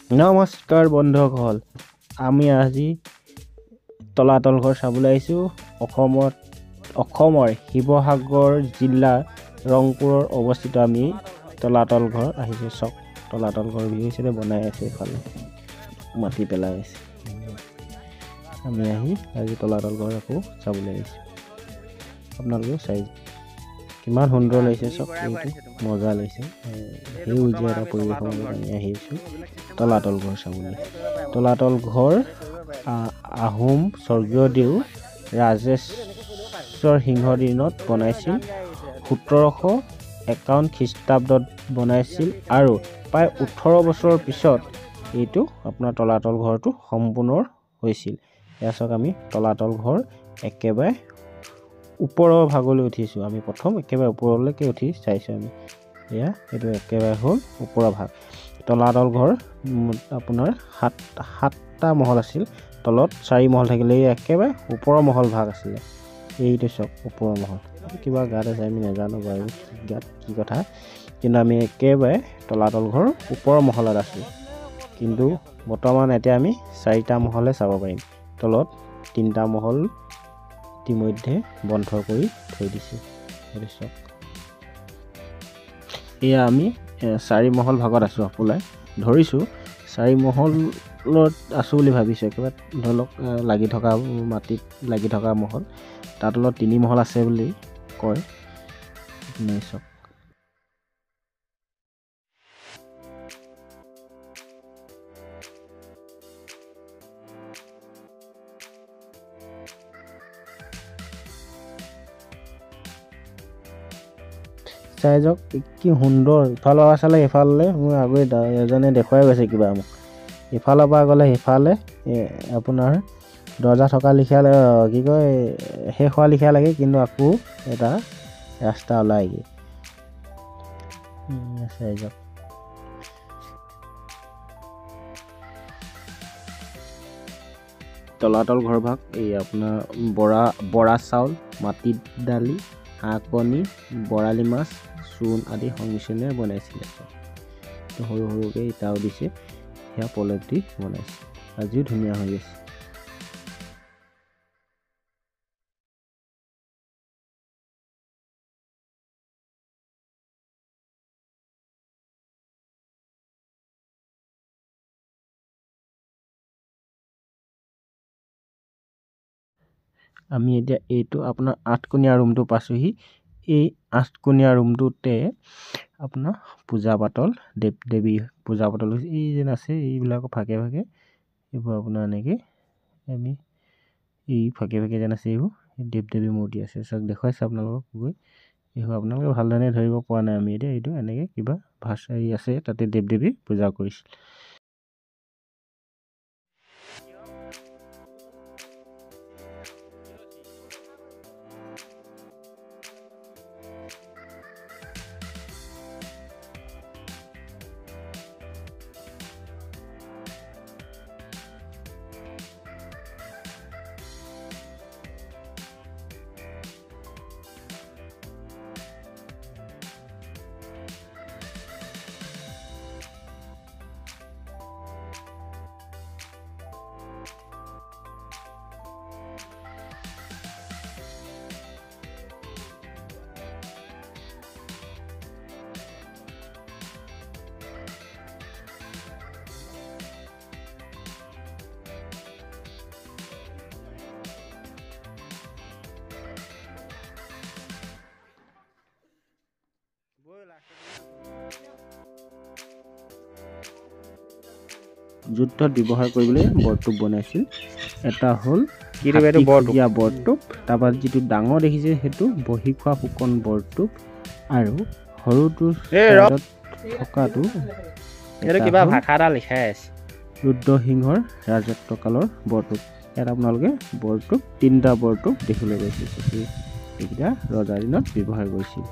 নমস্কাৰ বন্ধুসকল, আমি আজি তলাতল ঘৰ চাবলৈ আহিছোঁ। অসমৰ শিৱসাগৰ জিলাৰ ৰংপুৰৰ অৱস্থিত আমি তলাতল ঘৰ আহিছোঁ। চক তলাতল ঘৰ হিচাপে বনাই আছে, এফালে মাটি পেলাই আছে। আমি আজি তলাতল ঘৰ আকৌ চাবলৈ আহিছোঁ। আপোনালোকেও চাই কিমান সুন্দৰ লাগিছে, চব মজা লাগিছে। সেউজীয়া এটা পৰিৱেশৰ মাজত আমি আহিছোঁ তলাতল ঘৰ চাবলৈ। তলাতল ঘৰ আহোম স্বৰ্গীয় দেউ ৰাজেশ্বৰ সিংহৰ দিনত বনাইছিল। 1751 খ্ৰীষ্টাব্দত বনাইছিল আৰু প্ৰায় 18 বছৰৰ পিছত এইটো আপোনাৰ তলাতল ঘৰটো সম্পূৰ্ণ হৈছিল। এয়া চাওক, আমি তলাতল ঘৰ একেবাৰে ওপৰৰ ভাগলৈ উঠিছোঁ। আমি প্ৰথম একেবাৰে ওপৰলৈকে উঠি চাইছোঁ আমি। এইটো একেবাৰে হ'ল ওপৰৰ ভাগ। তলাতল ঘৰ আপোনাৰ সাতটা মহল আছিল। তলত 4 মহল থাকিলে, এই একেবাৰে ওপৰৰ মহল ভাগ আছিলে। এইটো চক ওপৰৰ মহল। কিবা গাত আছে, আমি নাজানো বাৰু গাত কি কথা, কিন্তু আমি একেবাৰে তলাতল ঘৰ ওপৰৰ মহলত আছোঁ। কিন্তু বৰ্তমান এতিয়া আমি 4টা মহলে চাব পাৰিম। তলত 3টা মহল ইতিমধ্যে বন্ধ কৰি থৈ দিছে। এয়া আমি 4 মহল ভাগত আছোঁ। আপোনাৰ ধৰিছোঁ 4 মহলত আছোঁ বুলি ভাবিছোঁ। একেবাৰে ধৰি লওক লাগি থকা মাটিত লাগি থকা মহল। তাৰ তলত 3 মহল আছে বুলি কয়। চক চাই যাওক কি সুন্দৰ। ইফালৰ পৰা চালে ইফালে মোৰ আগতে এজনে দেখুৱাই গৈছে কিবা মোক। ইফালৰ পৰা গ'লে সিফালে আপোনাৰ দৰ্জা থকা লিখীয়া কি কয় শেষ হোৱা লিখীয়া লাগে, কিন্তু আকৌ এটা ৰাস্তা ওলাইগৈ। চাই যাওক তলাতল ঘৰ ভাগ। এই আপোনাৰ বৰা চাউল, মাটিৰ দালি, হাঁহ কণী, বৰালি মাছ, চূণ আদি সংমিশ্ৰণেৰে বনাইছিলে। সৰু সৰুকৈ ইটাও দিছে, সেয়া পলক দি বনাইছে। আজিও ধুনীয়া হৈ আছে। আমি এতিয়া এইটো আপোনাৰ 8কোণীয়া ৰুমটো পাইছোঁহি। এই 8কোণীয়া ৰুমটোতে আপোনাৰ পূজা পাতল, দেৱ দেৱী পূজা পাতল হৈছে। এই যেন আছে, এইবিলাকৰ ভাগে ভাগে এইবোৰ আপোনাৰ এনেকৈ আমি এই ভাগে ভাগে যেন আছে, এইবোৰ দেৱ দেৱী মূৰ্তি আছে। চব দেখুৱাইছে আপোনালোকক গৈ। এইবোৰ আপোনালোকে ভালধৰণে ধৰিব পৰা নাই। আমি এতিয়া এইটো এনেকৈ কিবা ভাচাৰি আছে, তাতে দেৱ দেৱী পূজা কৰিছিল। যুদ্ধত ব্যৱহাৰ কৰিবলৈ বৰটোপ বনাইছিল। এটা হ'ল বৰটোপ, তাৰপৰা যিটো ডাঙৰ দেখিছে সেইটো বহি খোৱা ফুকন বৰটোপ, আৰু সৰুটো থকাটো কিবা ভাষা এটা লিখাই আছে, ৰুদ্ৰসিংহৰ ৰাজত্বকালৰ বৰটোপ। ইয়াত আপোনালোকে বৰটোপ 3টা বৰটোপ দেখিবলৈ পাইছে। এইকেইটা ৰজাৰ দিনত ব্যৱহাৰ কৰিছিল।